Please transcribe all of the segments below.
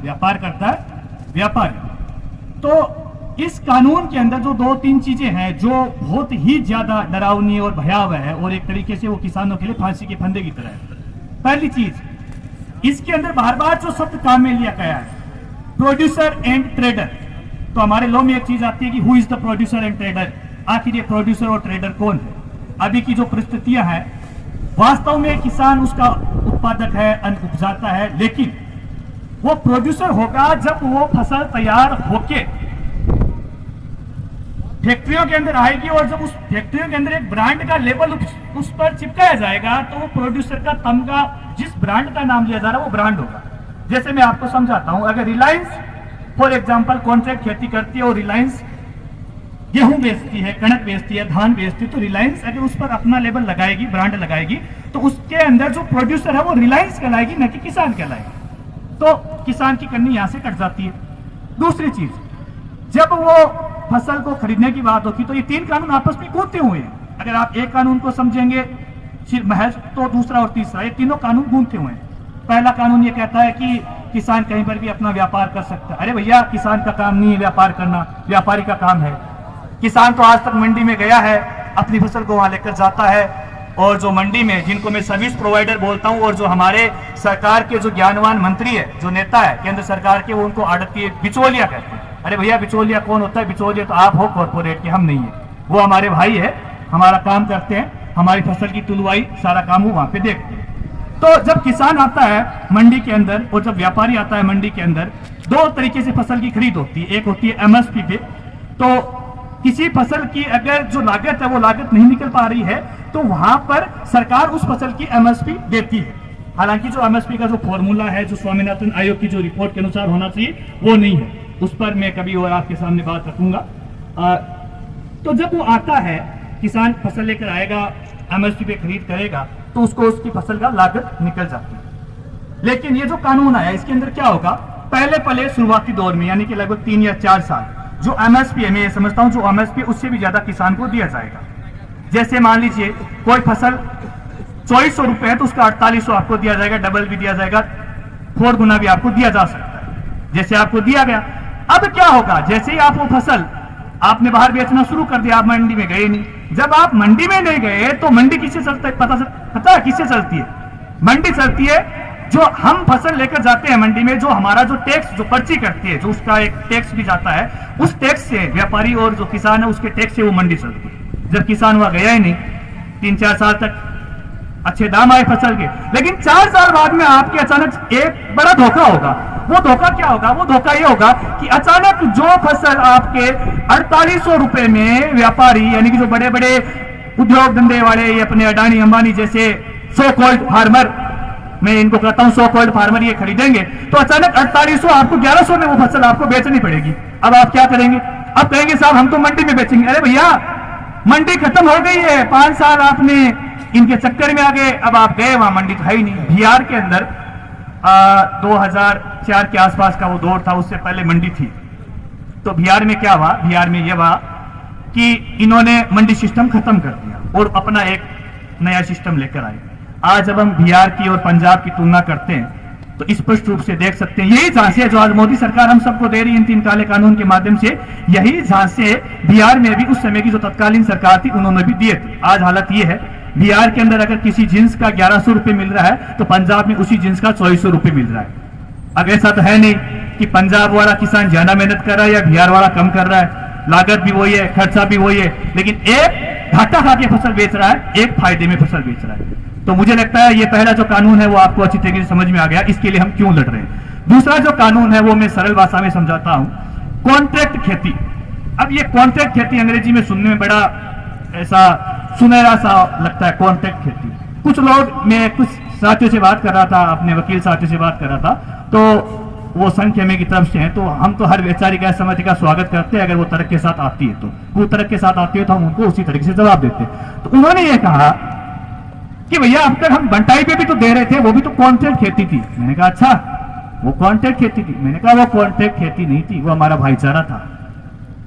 व्यापार करता है व्यापारी। तो इस कानून के अंदर जो दो तीन चीजें हैं जो बहुत ही ज्यादा डरावनी और भयावह है और एक तरीके से वो किसानों के लिए फांसी के फंदे की तरह है। पहली चीज, इसके अंदर बार बार जो शब्द काम में लिया गया है, प्रोड्यूसर एंड ट्रेडर। तो हमारे लॉ में एक चीज आती है कि who is the producer and trader. आखिर ये प्रोड्यूसर और ट्रेडर कौन है? अभी की जो परिस्थितियां हैं, वास्तव में किसान उसका उत्पादक है, अन्न उपजाता है, लेकिन वो प्रोड्यूसर होगा जब वो फसल तैयार होके फैक्ट्रियों के अंदर आएगी और जब उस फैक्ट्रियों के अंदर एक ब्रांड का लेबल उस पर चिपकाया जाएगा तो वो प्रोड्यूसर का तमगा, जिस ब्रांड का नाम लिया जा रहा है वो ब्रांड होगा। जैसे मैं आपको समझाता हूं, अगर रिलायंस फॉर एग्जांपल कॉन्ट्रैक्ट खेती करती है और रिलायंस गेहूं बेचती है, कणक बेचती है, धान बेचती है, तो रिलायंस अगर उस पर अपना लेबल लगाएगी, ब्रांड लगाएगी, तो उसके अंदर जो प्रोड्यूसर है वो रिलायंस कहलाएगी, न कि किसान कहलाएगी। तो किसान की कन्नी यहां से कट जाती है। दूसरी चीज, जब वो फसल को खरीदने की बात होती तो ये तीन कानून आपस में कूदते हुए हैं। अगर आप एक कानून को समझेंगे सिर्फ महज, तो दूसरा और तीसरा, ये तीनों कानून गूंथते हुए हैं। पहला कानून ये कहता है कि किसान कहीं पर भी अपना व्यापार कर सकता है। अरे भैया, किसान का काम नहीं है व्यापार करना, व्यापारी का काम है। किसान तो आज तक मंडी में गया है, अपनी फसल को वहां लेकर जाता है, और जो मंडी में, जिनको मैं सर्विस प्रोवाइडर बोलता हूं, और जो हमारे सरकार के जो ज्ञानवान मंत्री है, जो नेता है केंद्र सरकार के, वो उनको आड़ती बिचौलिया कहते हैं। अरे भैया, बिचौलिया कौन होता है? बिचौलिया तो आप हो कॉर्पोरेट के, हम नहीं है। वो हमारे भाई है, हमारा काम करते हैं, हमारी फसल की तुलवाई सारा काम वो वहां पे देखते हैं। तो जब किसान आता है मंडी के अंदर और जब व्यापारी आता है मंडी के अंदर, दो तरीके से फसल की खरीद होती है। एक होती है एमएसपी पे, तो किसी फसल की अगर जो लागत है वो लागत नहीं निकल पा रही है तो वहां पर सरकार उस फसल की एमएसपी देती है। हालांकि जो एमएसपी का जो फॉर्मूला है, जो स्वामीनाथन आयोग की जो रिपोर्ट के अनुसार होना चाहिए, वो नहीं है। उस पर मैं कभी और आपके सामने बात रखूंगा। तो जब वो आता है, किसान फसल लेकर आएगा, एमएसपी पे खरीद करेगा, तो उसको उसकी फसल का लागत निकल जाती है। लेकिन ये जो कानून आया, इसके अंदर क्या होगा? पहले शुरुआती दौर में, यानी कि लगभग 3 या 4 साल, जो एमएसपी है, मैं ये समझता हूं जो एमएसपी उससे भी ज्यादा किसान को दिया जाएगा। जैसे मान लीजिए कोई फसल 2400 रुपए है तो उसका 4800 आपको दिया जाएगा, डबल भी दिया जाएगा, 4 गुना भी आपको दिया जा सकता है, जैसे आपको दिया गया। अब क्या होगा? जैसे ही आप वो फसल आपने बाहर बेचना शुरू कर दिया, आप मंडी में गए नहीं। जब आप मंडी में नहीं गए तो मंडी किससे चलता है? पता है किससे चलती है? मंडी चलती है जो हम फसल लेकर जाते हैं मंडी में, जो हमारा जो टैक्स, जो पर्ची कटती है, जो उसका एक टैक्स भी जाता है, उस टैक्स से व्यापारी और जो किसान है उसके टैक्स से वो मंडी चलती है। जब किसान वहां गया ही नहीं, 3-4 साल तक अच्छे दाम आए फसल के, लेकिन 4 साल बाद में आपके अचानक एक बड़ा धोखा होगा। वो धोखा क्या होगा? वो धोखा ये होगा कि अचानक जो फसल आपके 4800 रुपए में व्यापारी, यानी कि जो बड़े बड़े उद्योग धंधे वाले, ये अपने अडानी अंबानी जैसे सो कॉल्ड फार्मर, मैं इनको कहता हूं सो कॉल्ड फार्मर, ये खरीदेंगे, तो अचानक 4800 आपको 1100 में वो फसल आपको बेचनी पड़ेगी। अब आप क्या करेंगे? अब कहेंगे साहब हम तो मंडी में बेचेंगे। अरे भैया, मंडी खत्म हो गई है, 5 साल आपने इनके चक्कर में आ गए, अब आप गए वहां, मंडी तो है ही नहीं। बिहार के अंदर 2004 के आसपास का वो दौर था, उससे पहले मंडी थी। तो बिहार में क्या हुआ? बिहार में यह हुआ कि इन्होंने मंडी सिस्टम खत्म कर दिया और अपना एक नया सिस्टम लेकर आए। आज जब हम बिहार की और पंजाब की तुलना करते हैं तो स्पष्ट रूप से देख सकते हैं, यही झांसे है जो आज मोदी सरकार हम सबको दे रही है इन 3 काले कानून के माध्यम से, यही झांसे बिहार में भी उस समय की जो तत्कालीन सरकार थी उन्होंने भी दिए थे। आज हालत ये है, बिहार के अंदर अगर किसी जींस का 1100 रुपए मिल रहा है तो पंजाब में उसी जींस का 2400 रुपए मिल रहा है। अब ऐसा तो है नहीं कि पंजाब वाला किसान ज्यादा मेहनत कर रहा है या बिहार वाला कम कर रहा है, लागत भी वही है, खर्चा भी वही है, लेकिन एक घाटा खा के फसल बेच रहा है, एक फायदे में फसल बेच रहा है। तो मुझे लगता है ये पहला जो कानून है वो आपको अच्छी तरीके से समझ में आ गया, इसके लिए हम क्यों लड़ रहे हैं। दूसरा जो कानून है वो मैं सरल भाषा में समझाता हूं, कॉन्ट्रैक्ट खेती। अब ये कॉन्ट्रैक्ट खेती अंग्रेजी में सुनने में बड़ा ऐसा सुनहरा सा लगता है, कॉन्ट्रैक्ट खेती। कुछ लोग, मैं कुछ साथियों से बात कर रहा था, अपने वकील साथियों से बात कर रहा था, तो वो संघ की तरफ से हैं, तो हम तो हर वैचारिक सहमति का स्वागत करते हैं अगर वो तर्क के साथ आती है, तो वो तर्क के साथ आती है तो हम उनको उसी तरीके से जवाब देते हैं। तो उन्होंने ये कहा कि भैया अब तक हम बंटाई पे भी तो दे रहे थे, वो भी तो कॉन्ट्रैक्ट खेती थी। मैंने कहा अच्छा, वो कॉन्ट्रैक्ट खेती थी? मैंने कहा वो कॉन्ट्रैक्ट खेती नहीं थी, वो हमारा भाईचारा था।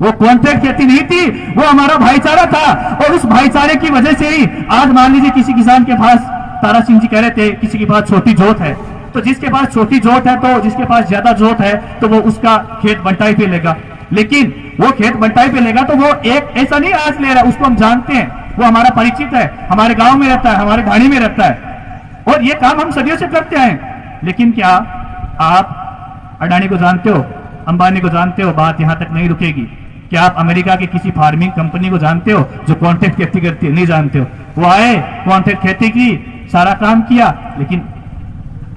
वो कॉन्ट्रैक्ट खेती नहीं थी, वो हमारा भाईचारा था, और उस भाईचारे की वजह से ही आज मान लीजिए किसी किसान के पास, तारा सिंह जी कह रहे थे, किसी के पास छोटी जोत है, तो जिसके पास छोटी जोत है, तो जिसके पास ज्यादा जोत है, तो वो उसका खेत बंटाई पे लेगा। लेकिन वो खेत बंटाई पे लेगा तो वो एक ऐसा नहीं आज ले रहा, उसको हम जानते हैं, वो हमारा परिचित है, हमारे गांव में रहता है, हमारे ढाणी में रहता है, और ये काम हम सदियों से करते हैं। लेकिन क्या आप अडानी को जानते हो, अंबानी को जानते हो? बात यहां तक नहीं रुकेगी। क्या आप अमेरिका की किसी फार्मिंग कंपनी को जानते हो जो कॉन्ट्रैक्ट खेती करती है? नहीं जानते हो। वो आए, कॉन्ट्रैक्ट खेती की, सारा काम किया, लेकिन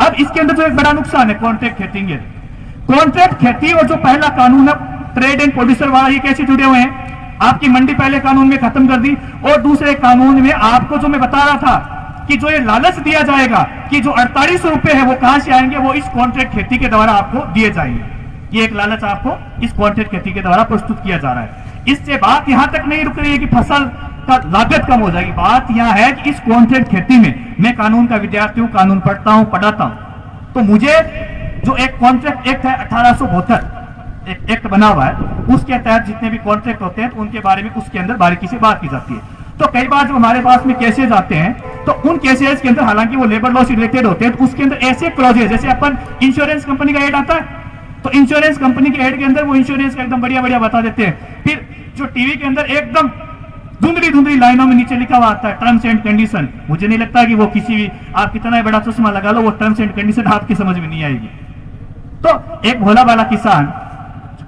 अब इसके अंदर जो एक बड़ा नुकसान है कॉन्ट्रैक्ट खेती के, कॉन्ट्रैक्ट खेती और जो पहला कानून है ट्रेड एंड प्रोड्यूसर वाला, ये कैसे जुड़े हुए हैं? आपकी मंडी पहले कानून में खत्म कर दी, और दूसरे कानून में आपको जो मैं बता रहा था कि जो ये लालच दिया जाएगा कि जो 4800 रुपए है वो कहां से आएंगे, वो इस कॉन्ट्रैक्ट खेती के द्वारा आपको दिए जाएंगे। ये एक लालच आपको इस कॉन्ट्रैक्ट खेती के द्वारा प्रस्तुत किया जा रहा है। इससे बात यहां तक नहीं रुक रही है कि फसल का लागत कम हो जाएगी। बात यहां है कि इस कॉन्ट्रैक्ट खेती में, मैं कानून का विद्यार्थी हूं, कानून पढ़ता हूं, पढ़ाता हूं, तो मुझे जो एक कॉन्ट्रैक्ट एक्ट है 1872 एक एक्ट बना हुआ है, उसके तहत जितने भी कॉन्ट्रैक्ट होते हैं तो उनके बारे में उसके अंदर बारीकी से बात की जाती है। तो कई बार जब हमारे पास में केसेज आते हैं तो उन केसेज के अंदर, हालांकि वो लेबर लॉ से रिलेटेड होते हैं, तो उसके अंदर ऐसे क्लॉजेज, जैसे अपन इंश्योरेंस कंपनी का एड आता है, तो इंश्योरेंस कंपनी के एड के अंदर वो इंश्योरेंस का एकदम बढ़िया बढ़िया बता देते हैं। फिर जो टीवी के अंदर एकदम धुंधली धुंधली लाइनों में नीचे लिखा हुआ आता है टर्म्स एंड कंडीशन। मुझे नहीं लगता कि वो किसी भी, आप कितना बड़ा चश्मा लगा लो, वो टर्म्स एंड कंडीशन आपकी समझ में नहीं आएगी। तो एक भोला वाला किसान,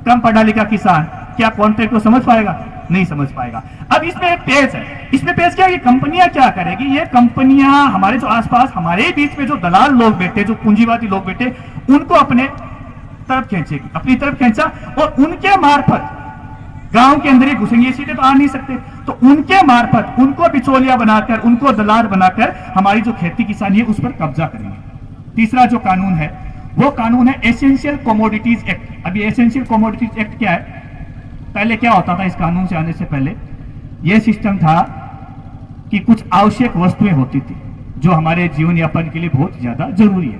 कम पढ़ा लिखा किसान, क्या कॉन्ट्रैक्ट को समझ पाएगा? नहीं समझ पाएगा। अब इसमें एक पेज है, इसमें पेज क्या है, कंपनियां क्या करेगी, ये कंपनियां हमारे जो आसपास, हमारे बीच में जो दलाल लोग बैठे, जो पूंजीवादी लोग बैठे, उनको अपने तरफ खींचेगी, अपनी तरफ खींचा, और उनके मार्फत गांव के अंदर ही घुसेंगे, सीधे तो आ नहीं सकते, तो उनके मार्फत उनको बिचौलिया बनाकर, उनको दलाल बनाकर हमारी जो खेती किसानी है उस पर कब्जा करेंगे। तीसरा जो कानून है वो कानून है एसेंशियल कमोडिटीज एक्ट। अभी एसेंशियल कमोडिटीज एक्ट क्या है? पहले क्या होता था, इस कानून से आने से पहले यह सिस्टम था कि कुछ आवश्यक वस्तुएं होती थी जो हमारे जीवन यापन के लिए बहुत ज्यादा जरूरी है,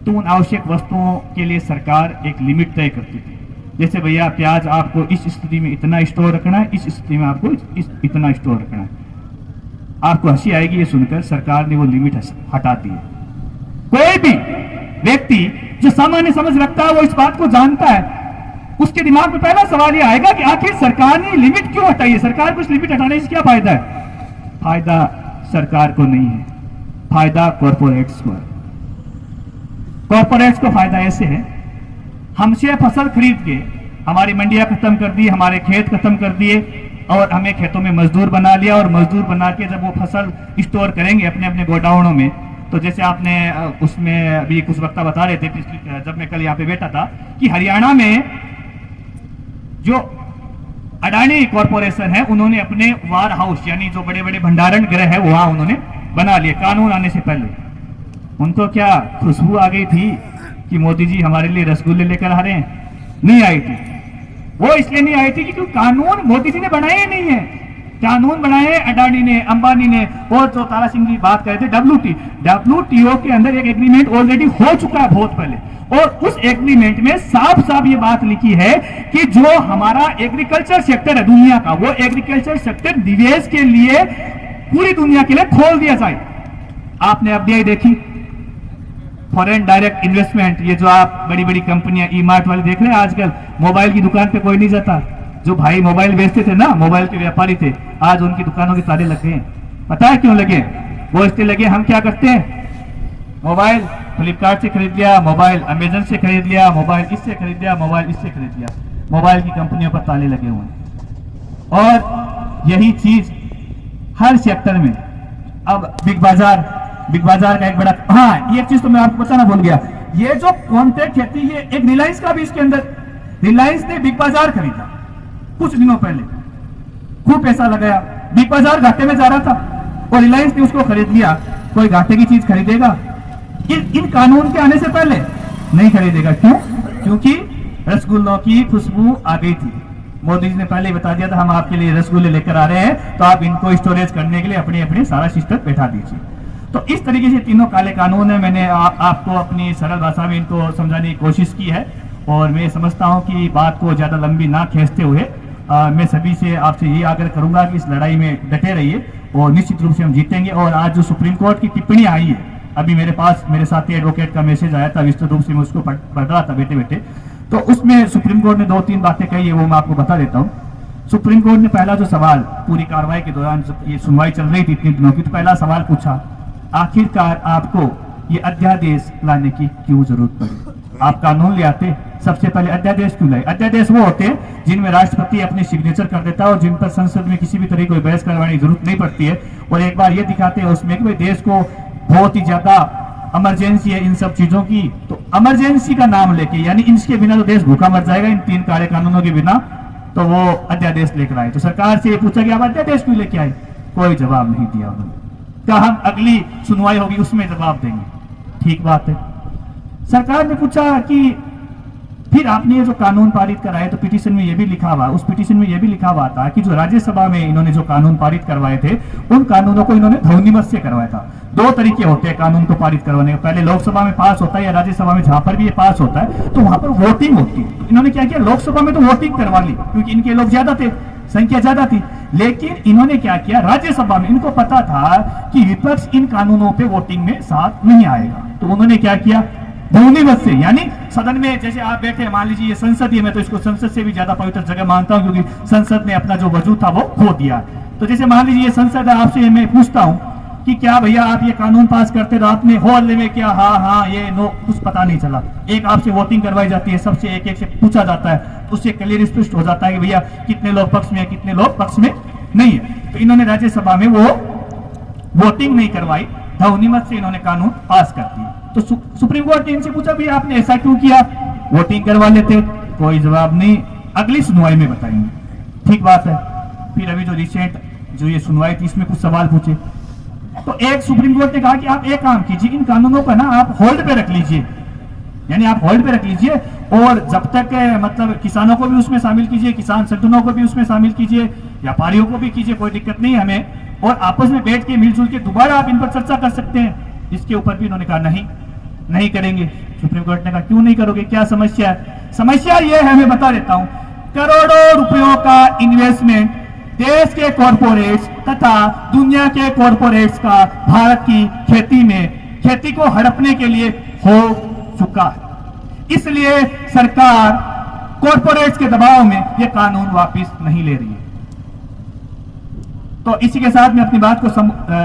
तो उन आवश्यक वस्तुओं के लिए सरकार एक लिमिट तय करती थी। जैसे भैया प्याज आपको इस स्थिति में इतना स्टोर रखना है, इस स्थिति में आपको इतना स्टोर रखना है। आपको हंसी आएगी ये सुनकर, सरकार ने वो लिमिट हटा दी है। कोई भी व्यक्ति जो सामान्य समझ रखता है वो इस बात को जानता है, उसके दिमाग में पहला सवाल ये आएगा कि आखिर सरकार ने लिमिट क्यों हटाई है, सरकार को इस लिमिट हटाने से क्या फायदा है? फायदा सरकार को नहीं है, फायदा कॉर्पोरेट्स को है। कॉर्पोरेट्स को फायदा ऐसे है, हमसे फसल खरीद के हमारी मंडियां खत्म कर दी, हमारे खेत खत्म कर दिए, और हमें खेतों में मजदूर बना लिया, और मजदूर बना के जब वो फसल स्टोर करेंगे अपने अपने गोडाउनों में, तो जैसे आपने उसमें अभी कुछ वक्त बता रहे थे पिछली, जब मैं कल यहाँ पे बैठा था, कि हरियाणा में जो अडानी कॉर्पोरेशन है उन्होंने अपने वार हाउस, यानी जो बड़े बड़े भंडारण गृह है वहां उन्होंने बना लिए कानून आने से पहले। उनको क्या खुशबू आ गई थी कि मोदी जी हमारे लिए रसगुल्ले लेकर आ रहे हैं? नहीं आई थी। वो इसलिए नहीं आई थी क्योंकि कानून मोदी जी ने बनाए ही नहीं है, कानून बनाए अडानी ने, अंबानी ने, और जो तारा सिंह जी बात कर रहे थे WTO के अंदर एक एग्रीमेंट ऑलरेडी हो चुका है बहुत पहले, और उस एग्रीमेंट में साफ साफ ये बात लिखी है कि जो हमारा एग्रीकल्चर सेक्टर है दुनिया का, वो एग्रीकल्चर सेक्टर निवेश के लिए पूरी दुनिया के लिए खोल दिया जाए। आपने FDI देखी, फॉरेन डायरेक्ट इन्वेस्टमेंट, ये जो आप बड़ी बड़ी कंपनियां ई-मार्ट वाले देख रहे हैं आजकल, मोबाइल की दुकान पे कोई नहीं जाता। जो भाई मोबाइल बेचते थे ना, मोबाइल के व्यापारी थे, आज उनकी दुकानों के ताले लगे हैं। पता है क्यों लगे? वो इसलिए लगे, हम क्या करते हैं, मोबाइल फ्लिपकार्ट से खरीद लिया, मोबाइल अमेजन से खरीद लिया, मोबाइल इससे खरीद लिया, मोबाइल इससे खरीद लिया, मोबाइल की कंपनियों पर ताले लगे हुए हैं। और यही चीज हर सेक्टर में। अब बिग बाजार का एक बड़ा, हाँ ये चीज तो मैं आपको बताना भूल गया, ये जो कॉन्ट्रैक्ट खेती है, एक रिलायंस का भी इसके अंदर, रिलायंस ने बिग बाजार खरीदा कुछ दिनों पहले, खूब पैसा लगाया, बिग बाजार घाटे में जा रहा था और रिलायंस ने उसको खरीद लिया। कोई घाटे की चीज खरीदेगा इन कानून के आने से पहले? नहीं खरीदेगा। क्यों? क्योंकि रसगुल्लों की खुशबू आ गई थी। मोदी जी ने पहले ही बता दिया था, हम आपके लिए रसगुल्ले लेकर आ रहे हैं, तो आप इनको स्टोरेज करने के लिए अपने अपने सारा सिस्टम बैठा दीजिए। तो इस तरीके से तीनों काले कानून है, मैंने आपको अपनी सरल भाषा में इनको समझाने की कोशिश की है, और मैं समझता हूं कि बात को ज्यादा लंबी ना खींचते हुए मैं सभी से आपसे यही आग्रह करूंगा कि इस लड़ाई में डटे रहिए और निश्चित रूप से हम जीतेंगे। और आज जो सुप्रीम कोर्ट की टिप्पणी आई है अभी मेरे पास मेरे साथी एडवोकेट का मैसेज आया था, विस्तृत रूप से मैं उसको पढ़ रहा था बैठे बैठे, तो उसमें सुप्रीम कोर्ट ने 2-3 बातें कही है, वो मैं आपको बता देता हूँ। सुप्रीम कोर्ट ने पहला जो सवाल पूरी कार्रवाई के दौरान जब ये सुनवाई चल रही थी इतने दिनों की, तो पहला सवाल पूछा, आखिरकार आपको ये अध्यादेश लाने की क्यों जरूरत पड़ी? आप कानून ले आते, सबसे पहले अध्यादेश क्यों लाए? अध्यादेश वो होते हैं जिनमें राष्ट्रपति अपने सिग्नेचर कर देता है और जिन पर संसद में किसी भी तरह की बहस करवाने की जरूरत नहीं पड़ती है, और एक बार ये दिखाते हैं उसमें कि भाई देश को बहुत ही ज्यादा इमरजेंसी है इन सब चीजों की, तो इमरजेंसी का नाम लेके, यानी इनके बिना तो देश भूखा मर जाएगा, इन 3 काले कानूनों के बिना, तो वो अध्यादेश लेकर आए। तो सरकार से ये पूछा कि आप अध्यादेश क्यों लेके आए? कोई जवाब नहीं दिया उन्होंने, कहा हम अगली सुनवाई होगी उसमें जवाब देंगे। ठीक बात है। सरकार ने पूछा कि फिर आपने ये जो कानून पारित कराए, तो पिटीशन में ये भी लिखा हुआ, उस पिटीशन में ये भी लिखा हुआ था कि जो राज्यसभा में इन्होंने जो कानून पारित करवाए थे, उन कानूनों को इन्होंने ध्वनिमत से करवाया था। 2 तरीके होते हैं कानून को पारित करवाने के, पहले लोकसभा में पास होता है या राज्यसभा में, जहां पर भी ये पास होता है तो वहां पर वोटिंग होती है। तो इन्होंने क्या किया, लोकसभा में तो वोटिंग करवा ली क्योंकि इनके लोग ज्यादा थे, संख्या ज्यादा थी, लेकिन इन्होंने क्या किया, राज्यसभा में इनको पता था कि विपक्ष इन कानूनों पे वोटिंग में साथ नहीं आएगा, तो उन्होंने क्या किया, ध्वनिमत से, यानी सदन में जैसे आप बैठे, मान लीजिए ये संसद ही, मैं तो इसको संसद से भी ज्यादा पवित्र जगह मानता हूं क्योंकि संसद ने अपना जो वजूद था वो खो दिया। तो जैसे मान लीजिए ये संसद है, आपसे मैं पूछता हूं कि क्या भैया आप ये कानून पास करते रात में हो हल्ले में, क्या हाँ ये नो, कुछ पता नहीं चला, एक आपसे वोटिंग करवाई जाती है, सबसे एक से पूछा जाता है, तो उससे क्लियर स्पष्ट हो जाता है कि भैया कितने लोग पक्ष में है, कितने लोग पक्ष में नहीं है। तो इन्होंने राज्यसभा में वो वोटिंग नहीं करवाई, ध्वनिमत से इन्होंने कानून पास कर दिया। तो सुप्रीम कोर्ट ने इनसे पूछा भैया आपने ऐसा क्यों किया, वोटिंग करवा लेते, कोई जवाब नहीं, अगली सुनवाई में बताएंगे। ठीक बात है। फिर अभी जो रिसेंट जो ये सुनवाई थी इसमें कुछ सवाल पूछे, तो एक सुप्रीम कोर्ट ने कहा कि आप एक काम कीजिए, इन कानूनों का ना आप होल्ड पे रख लीजिए, यानी आप होल्ड पे रख लीजिए, और जब तक मतलब किसानों को भी उसमें शामिल कीजिए, किसान संगठनों को भी उसमें शामिल कीजिए, व्यापारियों को भी कीजिए, कोई दिक्कत नहीं है हमें, और आपस में बैठ के मिलजुल के दोबारा आप इन पर चर्चा कर सकते हैं। इसके ऊपर भी उन्होंने कहा नहीं करेंगे। सुप्रीम कोर्ट ने कहा क्यों नहीं करोगे, क्या समस्या है? समस्या यह है, मैं बता देता हूं, करोड़ों रुपयों का इन्वेस्टमेंट देश के कॉरपोरेट्स तथा दुनिया के कॉरपोरेट्स का भारत की खेती में, खेती को हड़पने के लिए हो चुका है। इसलिए सरकार कॉरपोरेट्स के दबाव में यह कानून वापस नहीं ले रही है। तो इसी के साथ मैं अपनी बात को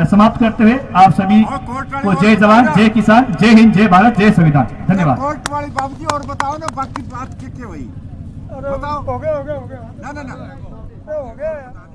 समाप्त करते हुए आप सभी को जय जवान, जय किसान, जय हिंद, जय भारत, जय संविधान। धन्यवाद। कोर्ट वाली बाबूजी और बताओ ना, बाकी बात क्या हुई बताओ। हो गया ना हो गया